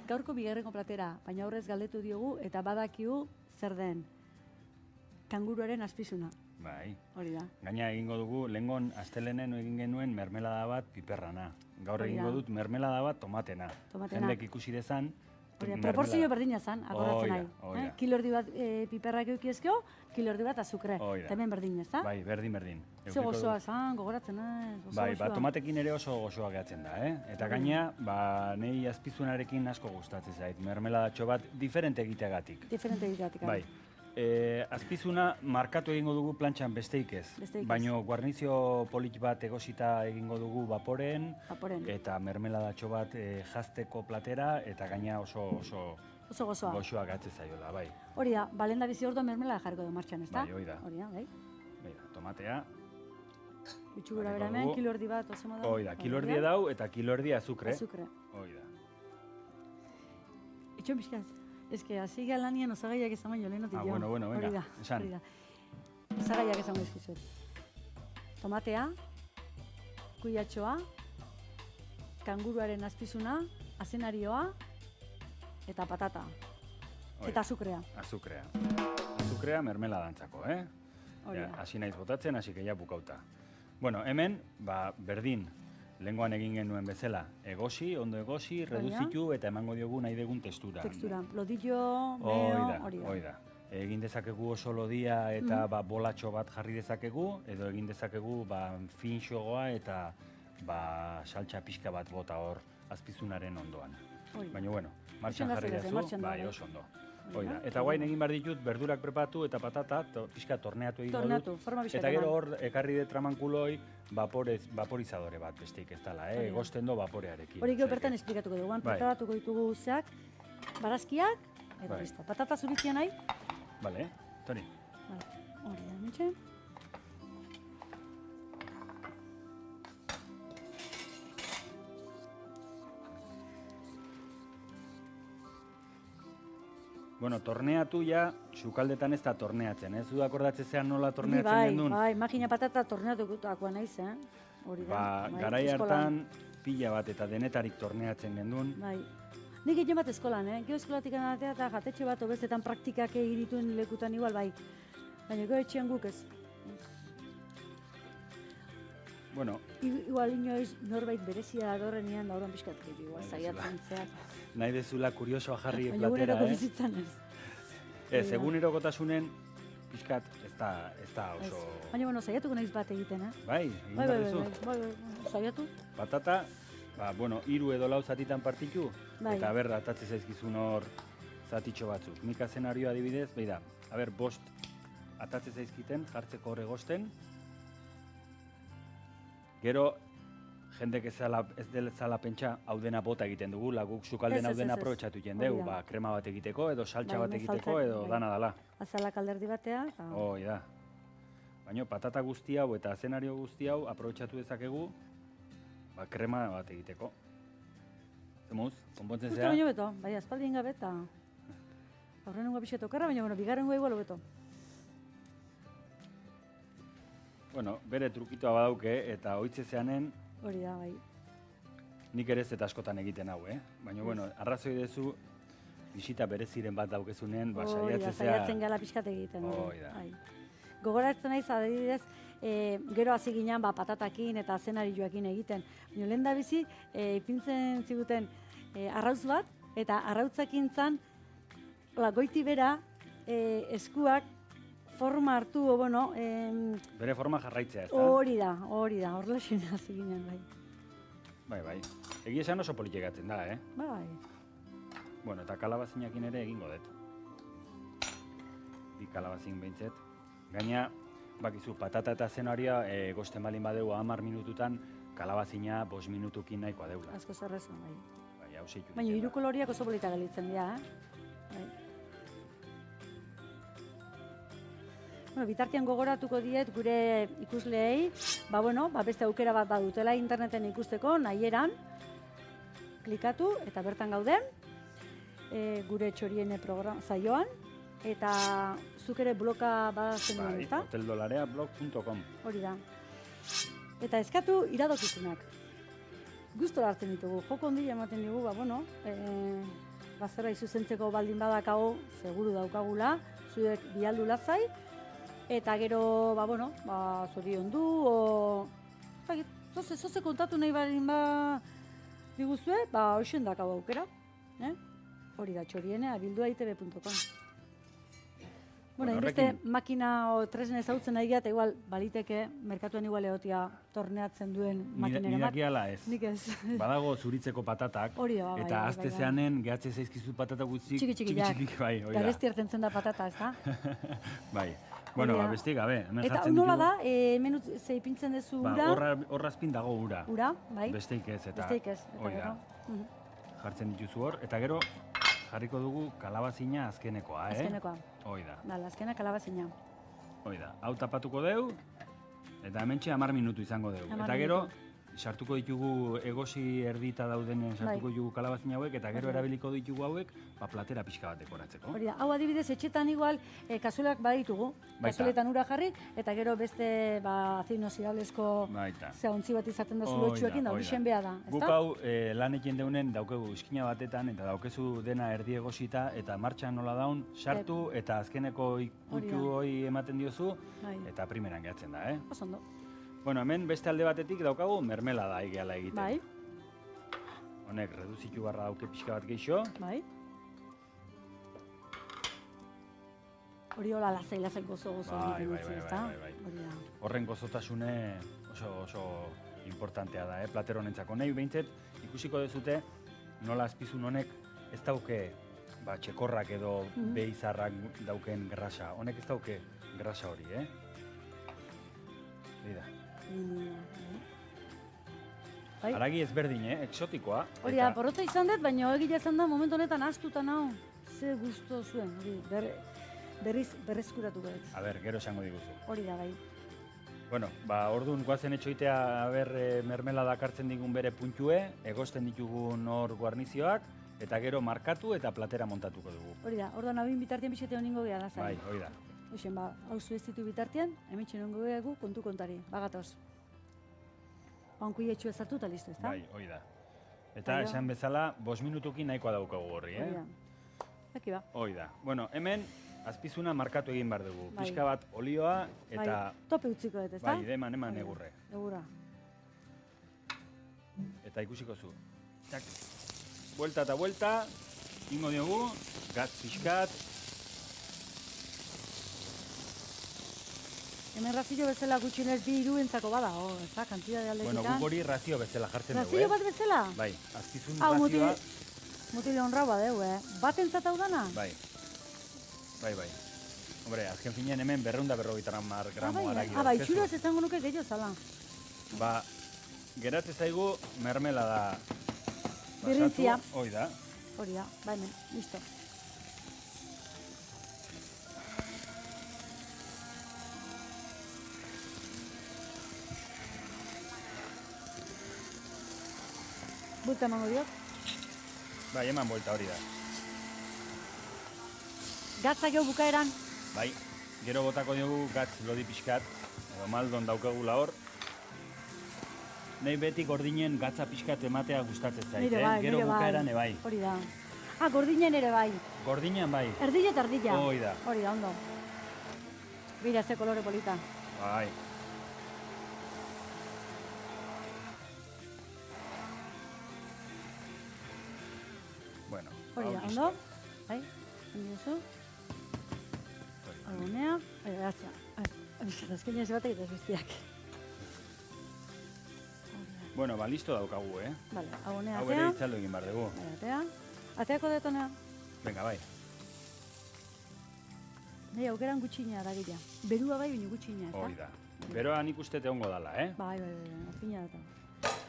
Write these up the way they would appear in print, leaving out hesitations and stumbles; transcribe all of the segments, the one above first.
gaurko bigarrengo platera, baina aurrez galdetu diogu eta badakigu zer den. Kanguruaren azpizuna. Bai. Hori da. Gaina egingo dugu, lehengon astelenen egin genuen mermelada bat piperrana. Gaur egingo dut mermelada bat tomatena. Jendek ikusi dezan. Proporzio berdina zan, akordatzen nahi. Kilo erdi bat piperrak eukiezkeo, kilo erdi bat azukre. Hemen berdin ez da? Bai, berdin. Ze gozoa zan, gogoratzen nahi. Bai, tomatekin ere oso gozoa gehatzen da, Eta gaina, nahi azpizunarekin asko gustatzen zait. Mermeladatxo bat diferente egiteagatik. Bai. Azpizuna markatu egingo dugu plantxan besteik ez. Baina guarnizio polit bat egosita egingo dugu vaporen. Eta mermeladatxo bat jazteko platera eta gaina oso gozoa gatzen zaiola, bai. Hori da, balenda bizi orduan mermelada jarriko du martxan, ez da? Bai, hori da. bai. Tomatea. Bitxugura bera hemen, kilo erdi bat, oso moda. Hori da, kilo erdi edau eta kilo erdi azukre. Hori da. Itxon pixkaz. Ez que, hasi galanien osagaiak esan baino lehenotik jo. Bueno, venga, esan. Osagaiak esan bezkizuet. Tomatea, kuiatxoa, kanguruaren azpizuna, azenarioa, eta patata. Eta azukrea. Azukrea mermeladantzako, Hasi naiz botatzen, hasi keia bukauta. Bueno, hemen, berdin. Lehengoan egin genuen bezala, ondo egosi, reduzitu eta emango diogu nahi dugun textura. Lodillo, meo, hori da. Egin dezakegu oso lodia eta bolatxo bat jarri dezakegu, edo egin dezakegu finxogoa eta saltxa pixka bat bota hor azpizunaren ondoan. Baina, bueno, martxan jarri dezu, bai, oso ondo. Eta guain egin behar ditut, berdurak preparatu eta patata pixka torneatu egin dut. Eta gero hor ekarri dut tramankuloi vaporizadore bat besteik ez dela, egosten do vaporearekin. Hori gero bertan esplikatuko dugu, preparatuko ditugu zeak, barazkiak, edo listo. Patata zuritzia nahi? Bale, Toni. Hori da, mitxe. Bueno, torneatu ja, sukaldetan ez da torneatzen, ez du akordatzen zean nola torneatzen gendun? Bai, makina patata torneatukoa naiz, hori da. Garai hartan pila bat eta denetarik torneatzen gendun. Bai. Nik egin bat eskolan, gero eskolatik anatea eta jatetxe bat obezetan praktikak egituen lekutan igual, bai. Baina gero etxean guk ez. Bueno. Igual inoiz norbait berezia adorrenean dauran pixkat igual zaiatzen zeak. Nahi dezula kuriosoa jarri platera, Baina eguneroko bizitzan ez. Ez, egunerokotasunen pixkat ez da oso... Baina, bueno, zaiatuko naiz bat egiten, Bai, egin behar duzu. Bai, zaiatu. Patata, 3 edo 4 zatitan partitu, eta berra atatzen zaizkizun hor zatitxo batzuk. Nik azenarioa adibidez, 5 atatzen zaizkiten, jartzeko hor egosten. Gero, jendek ez dela pentsa hau dena bota egiten dugu, guk sukalden hau dena aprobetxatu jendeu, krema bat egiteko, edo saltxa bat egiteko, edo dana dala. Azalak alderdi batea. Hoi da. Baina patata guzti hau eta azenario guzti hau aprobetxatu dezakegu, krema bat egiteko. Zemuz, konpontzen zea? Baina beto, bai, aspaldien gabe eta horrenungo pixeto karra, baina bigarrengo igual beto. Bueno, bere trukitoa badauke eta oitze zeanen... Hori da, bai. Nik ere ez eta askotan egiten hau, Baina, bueno, arrazoi dezu, bisita bereziren bat daukezunen, saiatzen zea... Saiatzen gala pixkat egiten. Hori da. Gogoratzen naiz, adibidez, gero hasi ginean patatakin eta azenarioekin egiten. Baina lehen da bizi, ipintzen ziguten arrautz bat, eta arrautzakin zan, goiti bera, eskuak, forma hartu, bueno... Bere forma jarraitzea, ez da? Hori da, horrela xena hasi ginen, bai. Bai. Egia esan oso polik egatzen da, Bai. Bueno, eta kalabazinakin ere egingo dut. 2 kalabazin behintzet. Gaina, bakizu, patata eta zenaria gosten balin badeu 10 minututan, kalabazina 5 minutukin nahikoa deula. Asko zerrezko, bai. Bai, hau zeitu. Baina 3 koloriak oso polita galitzen dira, Bai. Bueno, bitartean gogoratuko diet gure ikusleei, beste aukera bat badutela interneten ikusteko, nahieran, klikatu eta bertan gauden, gure txorien zaioan, eta zuk ere bloga badazen duen, ezta? hoteldolareablog.com. Hori da. Eta eskatu iradokizunak. Gustora hartzen ditugu, joko ondila ematen dugu, bazera izuzentzeko baldin badakau, seguru daukagula, zuek bialdu lasai, eta gero, bueno, zoriondu, zoze kontatu nahi baldin diguzue, hoxen dakau aukera, hori da txorienea, bilduaitb.com. Bueno, beste makina o tresne ezautzen nahi eta igual baliteke merkatuan igual egotia torneatzen duen makinera bat. Nidak iala ez. Nik ez. Badago zuritzeko patatak, eta azte zeanen gehatze zaizkizu patata guztik txiki-txiki, bai, hori da. Garesti hartzen da patata, ez da? Bai. Bueno, bestik gabe, hemen jartzen ditugu. Eta nola da, hemen zeipintzen dezu ura? Horrazpin dago ura. Ura, bai. Besteik ez, eta hori da. Jartzen dituzu hor, eta gero jarriko dugu kalabazina azkenekoa, Azkenekoa. Hoi da. Dala, azkena kalabazina. Hoi da. Hau tapatuko deu, eta hementxe 10 minutu izango deu. Eta gero, sartuko ditugu egosi erdita daudenen sartuko ditugu kalabazina hauek, eta gero erabiliko ditugu hauek, platera pixka bat dekoratzeko. Hori da. Hau adibidez, etxetan igual, kazuelak baditugu. Kazueletan ura jarri, eta gero beste azino zirablesko zehontzi bat izaten da zulotxuekin, da horixen beha da. Guk hau lanekin deunen daukegu iskina batetan, eta daukezu dena erdi egosita, eta martxan nola daun, sartu, eta azkeneko ikutu hoi ematen diozu, eta primeran gehatzen da, Osondo. Bueno, hemen beste alde batetik daukagu mermelada egiala egiten. Bai. Honek reduzitu barra dauke pixka bat gehiago. Bai. Hori hola lasai gozo egiten dutzu, ezta? Horren gozotasune oso importantea da, platero honentzako. Nahi behintzet, ikusiko dezute nola azpizun honek ez dauke txekorrak edo behizarrak dauken grasa. Honek ez dauke grasa hori, Hori da. Haragi ezberdin, exotikoa. Hori da, porrota izan dut, baina egila izan da momentu honetan astuta nau. Ze gusto zuen, hori, berrezkuratuko dut. A ber, gero esango diguzu. Hori da, bai. Bueno, orduan guazen etxoitea, mermelada kartzen digun bere puntue, egosten ditugun hor guarnizioak, eta gero markatu eta platera montatuko dugu. Hori da, orduan hau bitartean bisete honingo geha da, zai. Bai, hori da. Hoxen, hau zu ez ditu bitartean, hemen txenongo gehiago kontu kontari, bagatoz. Bankui etxu ezartu eta listo, ez da? Bai, hori da. Eta esan bezala, 5 minutukin nahikoa daukagu horri, Hori da. Zaki ba. Hori da. Bueno, hemen, azpizuna markatu egin behar dugu. Pixka bat olioa eta... Tope utziko dut, ez da? Bai, eman egurre. Egurra. Eta ikusiko zu. Buelta eta buelta, ingo diogu, gatz pixkat. Hemen razio bezala gutxinez 2 entzako bada, ez da, kantidade aldekitan. Bueno, guk hori razio bezala jartzen dugu, Razio bat bezala? Bai, azpizun razioa... Mutile honra badeu, Bat entzat hau dana? Bai. Hombre, azken finean hemen 250 gramo haragi dauzkezu. Bai, txuraz ezango nuke gehiago zala. Geratzen zaigu mermelada Birrintzia. Hoi da. Hori da, hemen, listo. Bulta emango diot. Bai, eman buelta hori da. Gatza gehu bukaeran. Bai, gero botako diogu gatz lodi pixkat, edo maldon daukagula hor. Nahi beti gordinen gatza pixkat ematea gustatzen zait, gero bukaeran ebai. Hori da. Gordinen ere bai. Gordinean bai. Erdile eta erdila. Hoi da. Hori da, ondo. Bira, ze kolore polita. Bai. Bueno, hori da, ondo? Bai, hendi duzu. Algonea, gatza. Azkenia ez bat egitez bestiak. Bueno, listo daukagu, Vale, algonea atea. Hau ere itzaldo egin behar dugu. Bai, atea. Ateako detonea. Venga, bai. Nahi, aukeran gutxina da gila. Berua bai, bine gutxina, ez da? Hori da. Beroa nik uste egongo dala, Bai, azkina data.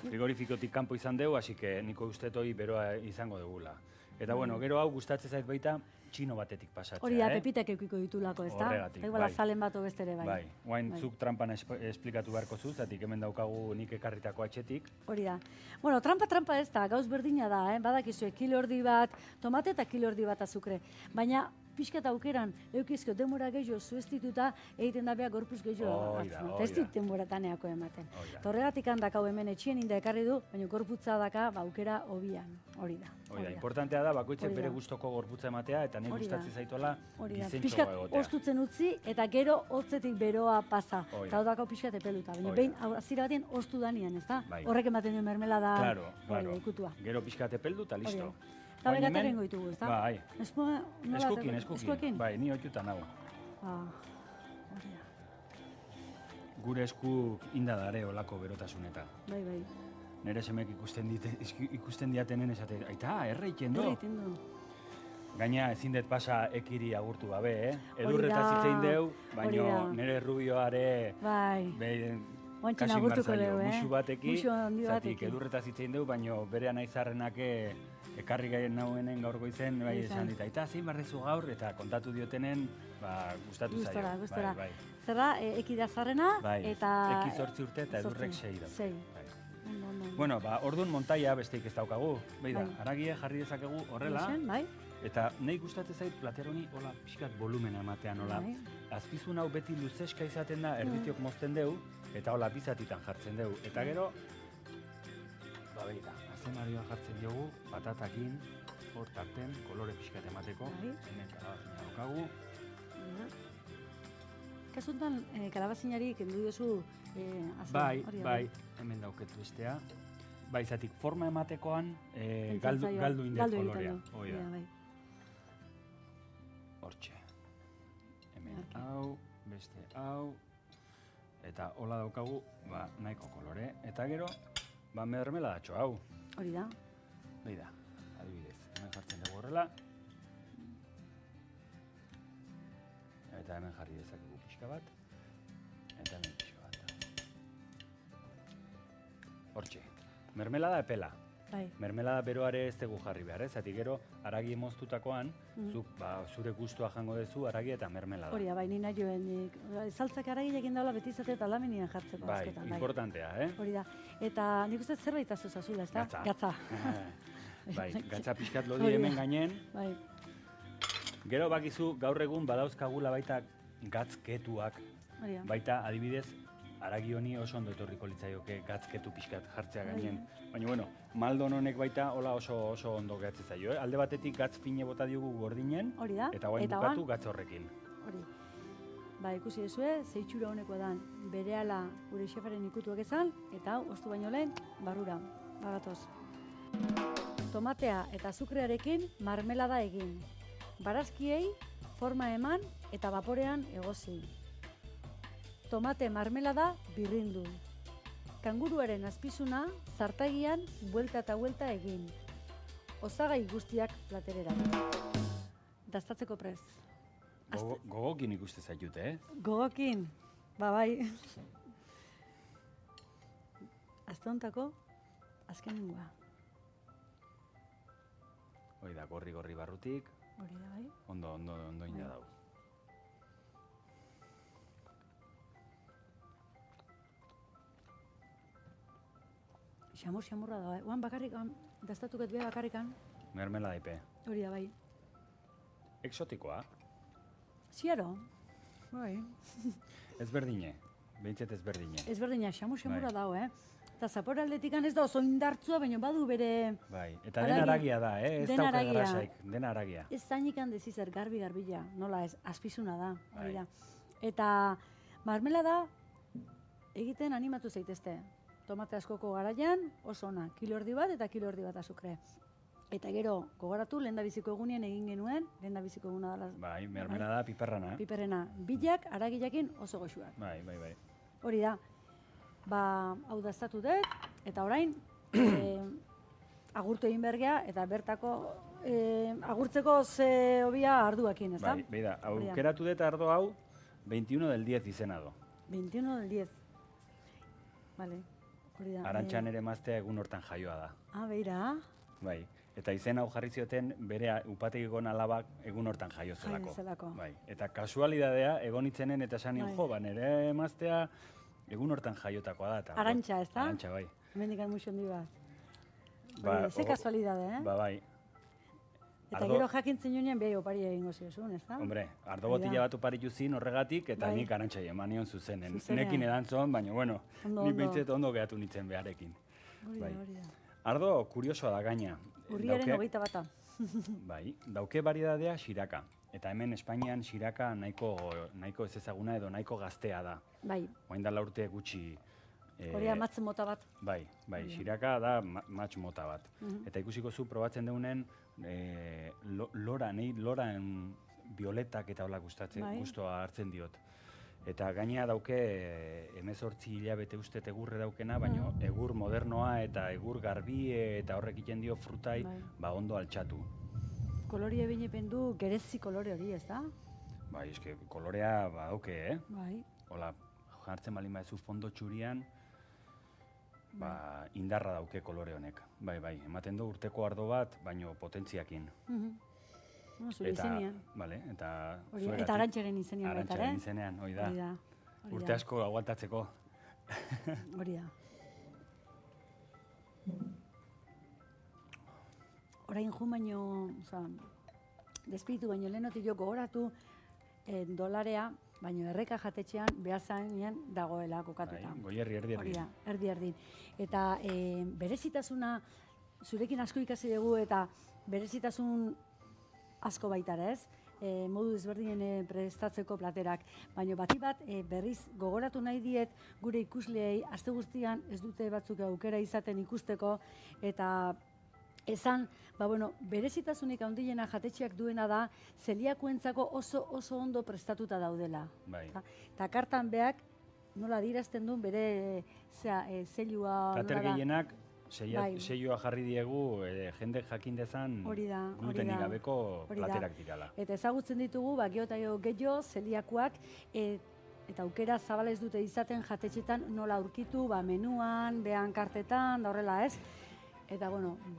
Frigorifikotik kanpo izan dugu, así que niko uste toi beroa izango dugula. Eta bueno, gero hau gustatzen zait baita txino batetik pasatzea, Hori da, pepitak eukiko ditulako, ez da? Horregatik, bai. Igual azalen bat bestere, bai. Bai, guain zuk trampan esplikatu beharko zu, zatik hemen daukagu nik ekarritako atxetik. Hori da. Bueno, trampa ez da, gauz berdina da, badakizue, kilo erdi bat tomate eta kilo erdi bat azukre. Baina pixka eta aukeran, eukizko denbora gehiago zuestituta, egiten da behar gorpuz gehiago Hoi da, hartzen. hoi Eta ez da. dit denbora taneako ematen. Hoi da. Eta horregatik handakau hemen etxien inda ekarri du, baina gorputza daka aukera hobian, hori da. Hoi da, importantea da, bakoitzak Hori da. bere gustoko gorputza ematea, eta nahi Hori da. gustatzen zaitola Hori da, gizentxoa pixkat egotea. ostutzen utzi, eta gero hotzetik beroa pasa. Hoi Eta da. hau dakau pixkat epeluta. Baina Hoi behin, da. hasiera batean ostu danian, ez da? Bai. Horrek ematen duen mermelada, Claro, hori claro. da, ikutua. Gero pixka tepeldu eta listo. Hori da. Eta Orain berat hemen- egingo ditugu, ez da? Bai, Nola eskukin, aterako- eskukin. Bai, ni oituta nago. Hori da. Gure esku inda dare olako berotasuneta. Bai, bai. Nere semek ikusten diatenen esate, aita, erreiten do. Egiten du. Gaina ezin dut pasa ekiri agurtu gabe, Hori Edurretaz da, hitzein deu, hori baino da. nere rubioare Bai. Oantxen kasi agurtuko marzaio, dugu, musu bateki, Musu handi zatik batekin. edurretaz hitzein deu, baino bere anaizarrenak ekarri gaien nauenen gaur goizen, bai Izan. esan dit, aita zein barrezu gaur, eta kontatu diotenen, gustatu zaio. Gustora, gustora. Bai, Zerra, ekida zarrena, bai. eta... Eki 8 urte eta edurrek 6 da. Sei. Bai. Ondo, ondo. Bueno, orduan montaia besteik ez daukagu. Beida, Bai. haragie jarri dezakegu horrela, Ixen, bai? eta nahi gustatzen zait plater honi hola pixkat volumena ematean hola. Bai. Azpizun hau beti luzeska izaten da, erditiok mozten deu, eta hola bizatitan jartzen deu. Eta gero, beida, azemarioa jartzen diogu, patatakin, hor tarten, kolore pixkat emateko. Bai. Hemen kalabazina daukagu. Kasuntan, kalabazinari kendu diozu azal, Bai, hori da, bai, hemen dauket bestea. Bai, zatik forma ematekoan Entzun zaio, galdu indet galdu egiten kolorea. du. Hoi da. Bai. Hortxe. Hemen Ederki. hau, beste hau, eta hola daukagu, nahiko kolore. Eta gero, mermeladatxo hau. Hori da. Beida, adibidez, hemen jartzen dugu horrela. Eta hemen jarri dezakegu pixka bat. Eta hemen pixka bat. Hortxe, mermelada epela. Bai. Mermelada beroare ez dugu jarri behar, Zati gero, haragi moztutakoan, zuk zure gustua jango dezu haragi eta mermelada. Hori da, bai, nina joen. Saltzak aragileak indaula beti izate eta laminian jartzeko Bai, askotan. importantea, Hori da. Eta nik uste zerbait azuzazula, ez da? Gatza. Gatza. Bai, gatza pixkat lodi Hori da. hemen gainen. Bai. Gero bakizu gaur egun badauzkagula baita gatzketuak. Hori da. Baita adibidez, haragi honi oso ondo etorriko litzaioke gatzketu pixkat jartzea gainen. Baina bueno, maldon honek baita hola oso ondo gehatzen zaio. Alde batetik gatz fine bota diogu gordinen, Hori da. eta guain Eta bukatu oan- gatz horrekin. Hori. Ba, ikusi dezue, zeitxura honeko dan, berehala gure xefaren ikutuak ezan, eta hau, ostu baino lehen, barrura, bagatoz. Tomatea eta azukrearekin marmelada egin. Barazkiei forma eman eta vaporean egozi. Tomate marmelada birrindu. Kanguruaren azpizuna zartagian buelta eta buelta egin. Osagai guztiak platerera. Dastatzeko prez. Gogokin ikuste zaitute, Gogokin, bai. Azte hontako, azkenengoa. Hoi da, gorri barrutik, Hori da, bai. ondo inda dau. Xamurra da, bai. Oan bakarrik, dastatuket beha bakarrikan. Mermelada ipe. Hori da, bai. Exotikoa, Ziaro, bai. ezberdine, behintzet ezberdine. Ezberdina, xamurra Bai. dago, Eta zapor aldetikan ez da oso indartzua, baina badu bere... Bai, eta Haragi- den haragia da, ez den dauka haragia. grasaik, den haragia. Ez zainikan dezizer garbila, nola ez, azpizuna da, hori Bai. da. Eta marmelada egiten animatu zaitezte. Tomate askoko garaian, oso ona, kilo erdi bat eta kilo erdi bat azukre. Eta gero, gogoratu, lehendabiziko egunien egin genuen, lehendabiziko eguna dela Bai, mermelada piperrana. piperrena. Bilak, haragilekin oso goxuak. Bai. Hori da, hau daztatu dut, eta orain, agurtu egin bergea, eta bertako agurtzeko ze hobia arduakin, ez da? Bai, beida, Hori da. aukeratu dut ardo hau, 21 del 10 izena do. 21 del 10. Vale, hori da. Arantxan ere maztea egun hortan jaioa da. Beira, Bai, eta izen hau jarri zioten bere upategiko alabak egun hortan jaio zelako. zelako. Bai, eta kasualidadea egon itzenen eta esan Bai. jo, nire emaztea egun hortan jaiotakoa da. Eta, Arantxa, ez da? Arantxa, bai. hemendik muixo handi bat. Ba, Ze kasualidade, Ba, bai. Eta gero jakintzen jonean behi opari egingo ziozun, ez da? Hombre, ardo botila bat oparitu zin horregatik, eta nik arantxai eman nion zuzenen. Nekin edantzon, baina, bueno, nik bintzet ondo gehatu nintzen beharekin. Hori da. Ardo, kuriosoa da gaina. Urriaren 21. Bai, dauke variedadea xiraka. Eta hemen Espainian xiraka nahiko ez ezaguna edo nahiko gaztea da. Bai. Oain dela urte gutxi. Hori da matz mota bat. Bai, xiraka da matz mota bat. Eta ikusiko zu probatzen deunen loran violetak eta hola gustoa hartzen diot. Eta gaina dauke 18 hilabete ustet egurre daukena, baina egur modernoa eta egur garbie eta horrek egiten dio frutai ondo altxatu. Koloria binepen du gerezi kolore hori, ez da? Bai, eske kolorea badauke, Bai. Hola, jartzen balin badezu fondo txurian, indarra dauke kolore honek. Bai, ematen du urteko ardo bat, baino potentziakin. Zure izenean. Bale, eta... Eta arantxaren izenean baita, Arantxaren izenean, hori da. Urte asko aguantatzeko. Hori da. Orain jun baino, despiritu baino lehenotik jo gogoratu dolarea, baino erreka jatetxean behar zainean dagoela kokatuta. Goierri erdi. Hori da, erdi. Eta berezitasuna, zurekin asko ikasi dugu eta berezitasun asko baitara, ez? Modu ezberdinen prestatzeko platerak. Baina bati bat berriz gogoratu nahi diet gure ikusleei aste guztian ez dute batzuk aukera izaten ikusteko eta esan, berezitasunik handiena jatetxeak duena da zeliakoentzako oso ondo prestatuta daudela. Bai. Eta kartan beak nola adierazten duen bere zelua... Plater gehienak seioa jarri diegu jende jakin dezan glutenik gabeko platerak dirala. Eta ezagutzen ditugu, gehiago zeliakoak eta aukera zabalez dute izaten jatetxetan nola aurkitu, menuan, behan kartetan, da horrela ez. Eta,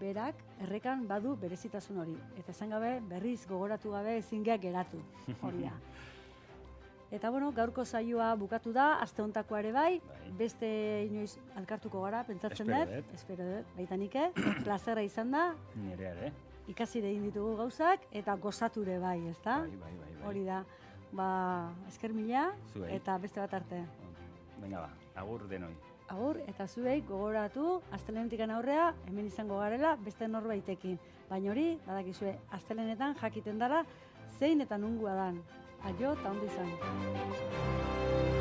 berak errekan badu berezitasun hori. Eta esan gabe, berriz gogoratu gabe ezin geak geratu hori da. Eta, gaurko saioa bukatu da, aste hontakoa ere bai, beste inoiz alkartuko gara, pentsatzen dut. Espero dut. Baita nike, plazera izan da. Nire ere. Ikasire egin ditugu gauzak, eta gozature bai, ez da? Bai. Hori da. Esker mila, eta beste bat arte. Venga agur denoi. Agur, eta zuei gogoratu, astelenetik aurrea, hemen izango garela, beste norbaitekin. Baina hori, badakizue, astelenetan jakiten dara, zein eta nungua dan. Aio, eta ondo izan.